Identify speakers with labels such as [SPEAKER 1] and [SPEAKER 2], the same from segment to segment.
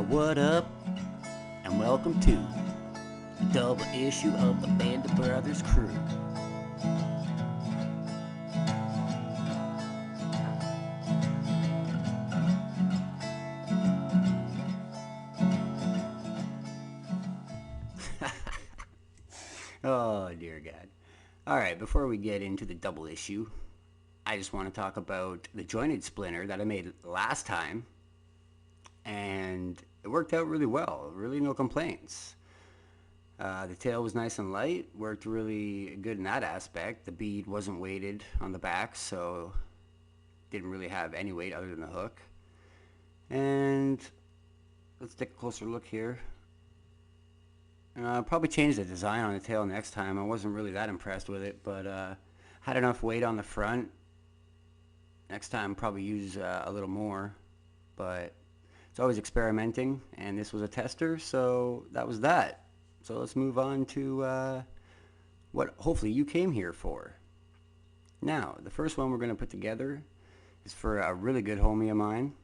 [SPEAKER 1] What up, and welcome to the double issue of the Band of Brothers crew. Oh, dear God. Alright, before we get into the double issue, I just want to talk about the jointed splinter that I made last time, and it worked out really well. Really, no complaints. The tail was nice and light, worked really good in that aspect. The bead wasn't weighted on the back, so didn't really have any weight other than the hook. And let's take a closer look here. I'll probably change the design on the tail next time. I wasn't really that impressed with it, but had enough weight on the front. Next time probably use a little more, but it's always experimenting, and this was a tester, so that was that. So let's move on to what hopefully you came here for. Now, the first one we're going to put together is for a really good homie of mine,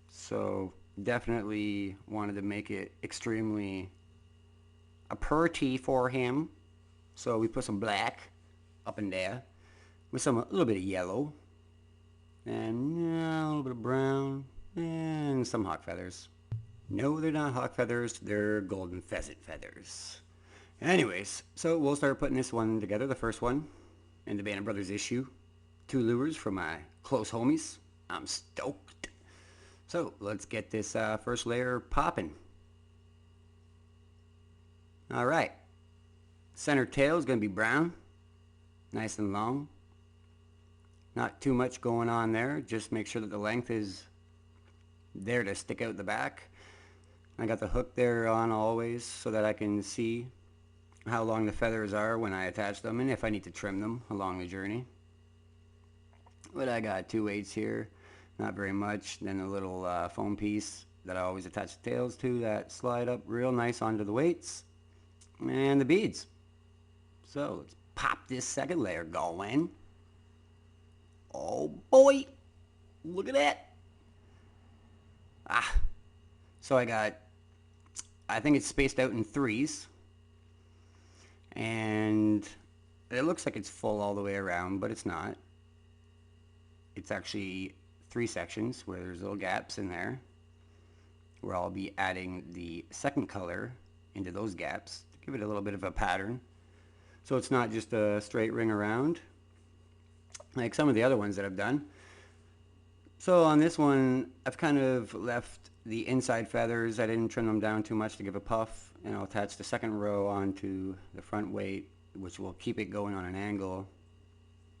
[SPEAKER 1] so definitely wanted to make it extremely a pretty for him. So we put some black up in there with a little bit of yellow and a little bit of brown and some hawk feathers. No, they're not hawk feathers, they're golden pheasant feathers. Anyways, so we'll start putting this one together, the first one in the Band of Brothers issue. 2 lures for my close homies. I'm stoked. So let's get this first layer popping. Alright, center tail is going to be brown, nice and long. Not too much going on there, just make sure that the length is there to stick out the back. I got the hook there on always so that I can see how long the feathers are when I attach them and if I need to trim them along the journey. But I got 2 weights here, not very much, then a little foam piece that I always attach the tails to that slide up real nice onto the weights. And the beads. So let's pop this second layer going. Oh boy, look at that. So I think it's spaced out in 3s, and it looks like it's full all the way around, but it's not. It's actually 3 sections where there's little gaps in there where I'll be adding the second color into those gaps. Give it a little bit of a pattern so it's not just a straight ring around like some of the other ones that I've done. So on this one I've kind of left the inside feathers. I didn't trim them down too much to give a puff, and I'll attach the second row onto the front weight, which will keep it going on an angle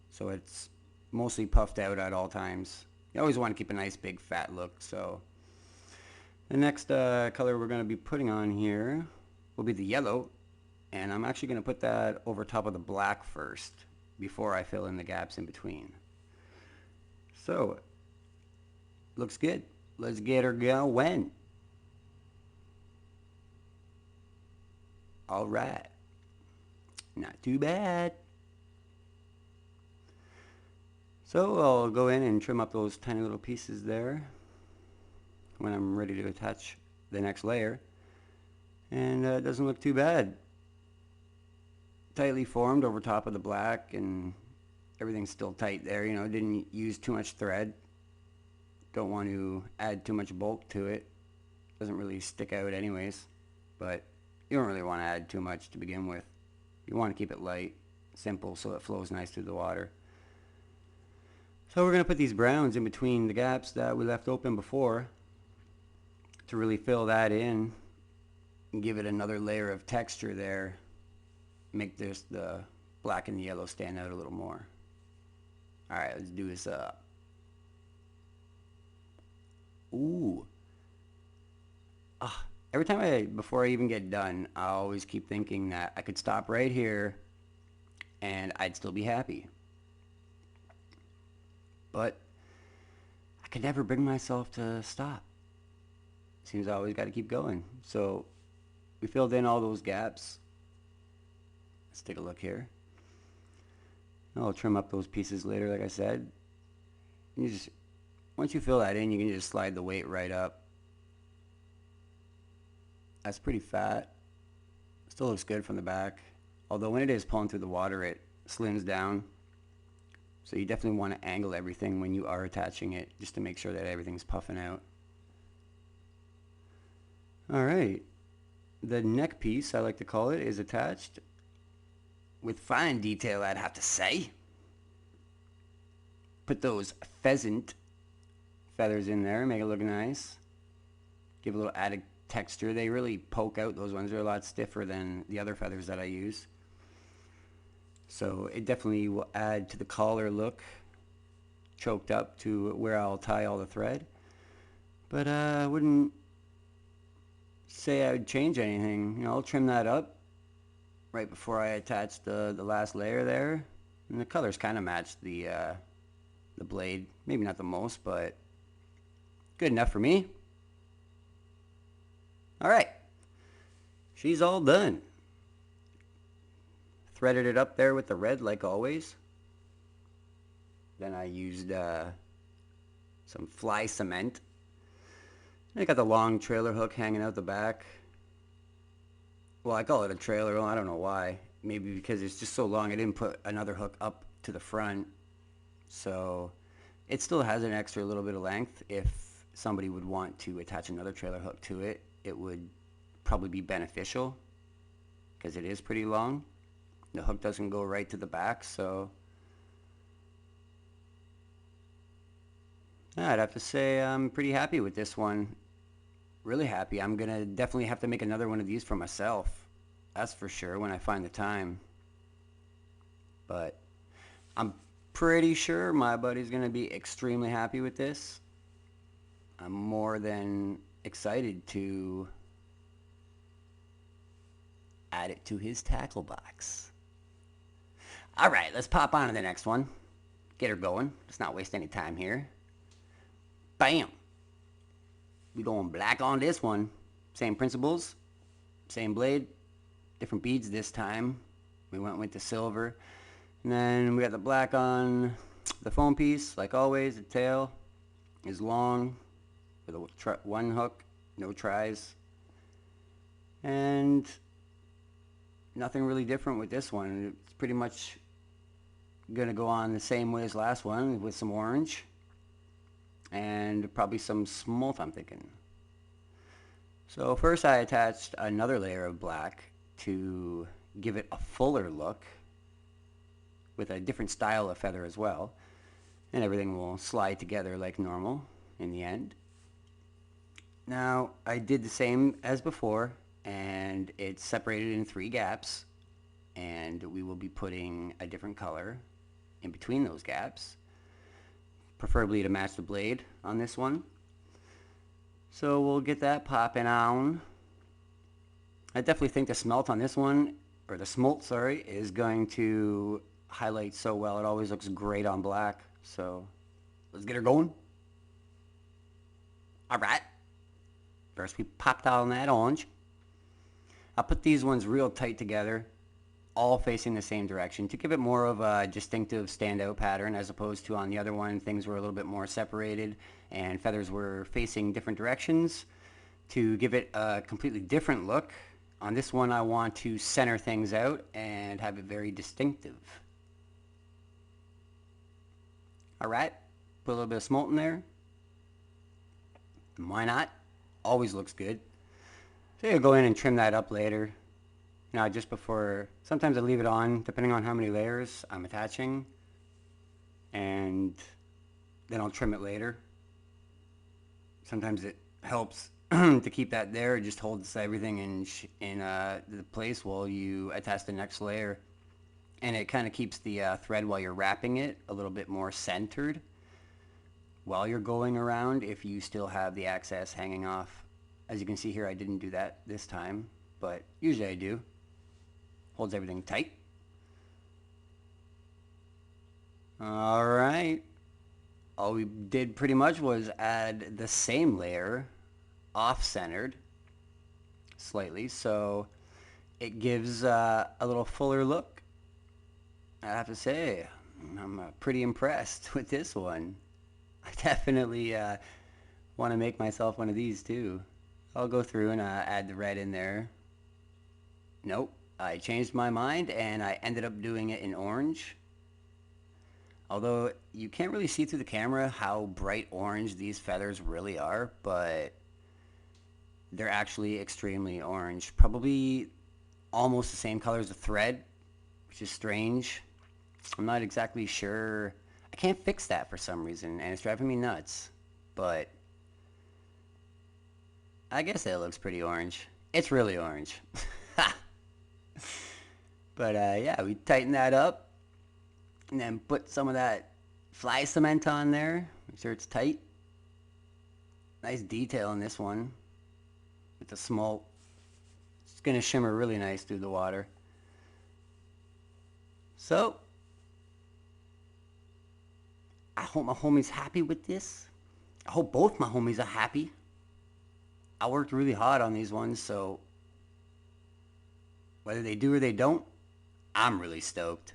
[SPEAKER 1] so it's mostly puffed out at all times. You always want to keep a nice big fat look. So the next color we're going to be putting on here will be the yellow, and I'm actually going to put that over top of the black first before I fill in the gaps in between. So looks good. Let's get her going. Alright, not too bad. So I'll go in and trim up those tiny little pieces there when I'm ready to attach the next layer. And it doesn't look too bad. Tightly formed over top of the black, and everything's still tight there. You know, didn't use too much thread. Don't want to add too much bulk to it. Doesn't really stick out anyways, but you don't really want to add too much to begin with. You want to keep it light, simple, so it flows nice through the water. So we're going to put these browns in between the gaps that we left open before to really fill that in and give it another layer of texture there. Make the black and the yellow stand out a little more. Alright, let's do this up. Ooh. Every time before I even get done, I always keep thinking that I could stop right here and I'd still be happy. But I could never bring myself to stop. Seems I always got to keep going. So we filled in all those gaps. Let's take a look here. I'll trim up those pieces later, like I said. Once you fill that in, you can just slide the weight right up That's pretty fat. Still looks good from the back. Although when it is pulling through the water, it slims down. So you definitely want to angle everything when you are attaching it, just to make sure that everything's puffing out. Alright, the neck piece, I like to call it, is attached with fine detail, I'd have to say. Put those pheasant feathers in there, make it look nice. Give a little added texture. They really poke out, those ones. They're a lot stiffer than the other feathers that I use. So it definitely will add to the collar look, choked up to where I'll tie all the thread. But I wouldn't say I would change anything. You know, I'll trim that up right before I attach the last layer there. And the colors kind of match the blade. Maybe not the most, but good enough for me. Alright, she's all done. Threaded it up there with the red like always. Then I used some fly cement. I got the long trailer hook hanging out the back. Well, I call it a trailer. Well, I don't know why. Maybe because it's just so long I didn't put another hook up to the front. So it still has an extra little bit of length. If somebody would want to attach another trailer hook to it, it would probably be beneficial because it is pretty long. The hook doesn't go right to the back, so I'd have to say I'm pretty happy with this one. Really happy. I'm gonna definitely have to make another one of these for myself. That's for sure when I find the time. But I'm pretty sure my buddy's gonna be extremely happy with this. I'm more than excited to add it to his tackle box. Alright, let's pop on to the next one. Get her going. Let's not waste any time here. Bam! We going black on this one. Same principles, same blade, different beads this time. We went with the silver. And then we got the black on the foam piece, like always. The tail is long with one hook, no tries. And nothing really different with this one. It's pretty much gonna go on the same way as last one with some orange and probably some smolf, I'm thinking. So first I attached another layer of black to give it a fuller look with a different style of feather as well, and everything will slide together like normal in the end. Now I did the same as before, and it's separated in 3 gaps, and we will be putting a different color in between those gaps, preferably to match the blade on this one. So we'll get that popping on. I definitely think the smelt on this one, or the smolt, sorry, is going to highlight so well. It always looks great on black. So let's get her going. Alright, first we popped on that orange. I'll put these ones real tight together, all facing the same direction to give it more of a distinctive standout pattern, as opposed to on the other one things were a little bit more separated and feathers were facing different directions. To give it a completely different look, on this one I want to center things out and have it very distinctive. Alright, put a little bit of smolt in there. Why not? Always looks good. So you'll go in and trim that up later. Now just before, sometimes I leave it on depending on how many layers I'm attaching, and then I'll trim it later. Sometimes it helps to keep that there. It just holds everything in the place while you attach the next layer, and it kind of keeps the thread while you're wrapping it a little bit more centered while you're going around, if you still have the excess hanging off. As you can see here, I didn't do that this time, but usually I do. Holds everything tight. Alright, all we did pretty much was add the same layer off-centered slightly, so it gives a little fuller look. I have to say, I'm pretty impressed with this one. I definitely want to make myself one of these too. I'll go through and add the red in there. Nope, I changed my mind and I ended up doing it in orange. Although you can't really see through the camera how bright orange these feathers really are, but they're actually extremely orange. Probably almost the same color as the thread, which is strange. I'm not exactly sure. I can't fix that for some reason, and it's driving me nuts. But I guess it looks pretty orange. It's really orange. But yeah, we tighten that up and then put some of that fly cement on there. Make sure it's tight. Nice detail in this one with the smoke. It's going to shimmer really nice through the water. So, I hope my homie's happy with this. I hope both my homies are happy. I worked really hard on these ones, so whether they do or they don't, I'm really stoked.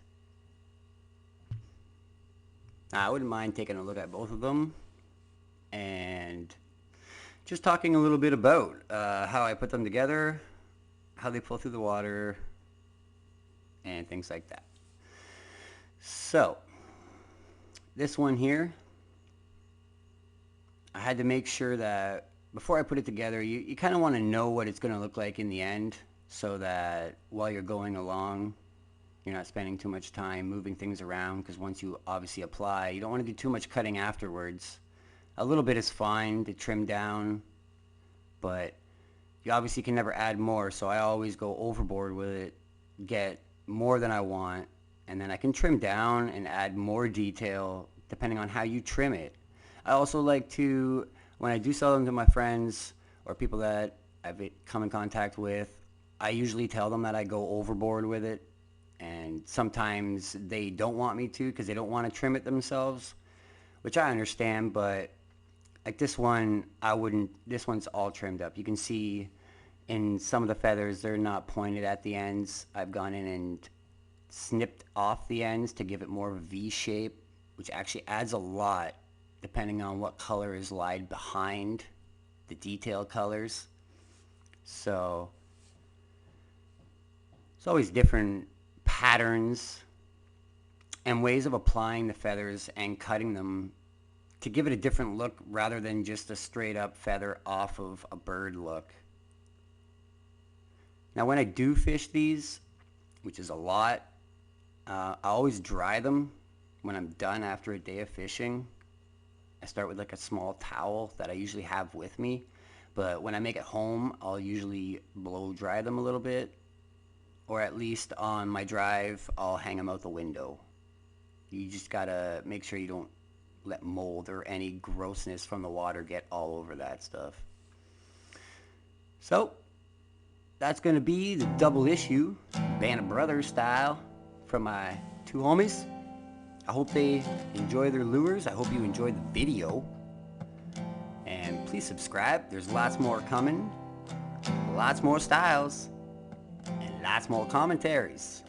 [SPEAKER 1] I wouldn't mind taking a look at both of them and just talking a little bit about how I put them together, how they pull through the water, and things like that. So, this one here, I had to make sure that before I put it together, you kind of want to know what it's going to look like in the end, so that while you're going along, you're not spending too much time moving things around, because once you obviously apply, you don't want to do too much cutting afterwards. A little bit is fine to trim down, but you obviously can never add more, so I always go overboard with it, get more than I want, and then I can trim down and add more detail depending on how you trim it. I also like to, when I do sell them to my friends or people that I've come in contact with, I usually tell them that I go overboard with it, and sometimes they don't want me to because they don't want to trim it themselves, which I understand. But like this one, I wouldn't. This one's all trimmed up. You can see in some of the feathers, they're not pointed at the ends. I've gone in and snipped off the ends to give it more of a V shape, which actually adds a lot depending on what color is lied behind the detail colors. So it's always different patterns and ways of applying the feathers and cutting them to give it a different look rather than just a straight up feather off of a bird look. Now when I do fish these, which is a lot, I always dry them when I'm done after a day of fishing. I start with like a small towel that I usually have with me, but when I make it home, I'll usually blow dry them a little bit, or at least on my drive, I'll hang them out the window. You just gotta make sure you don't let mold or any grossness from the water get all over that stuff. So, that's gonna be the double issue, Band of Brothers style, from my two homies. I hope they enjoy their lures. I hope you enjoyed the video. And please subscribe. There's lots more coming. Lots more styles. And lots more commentaries.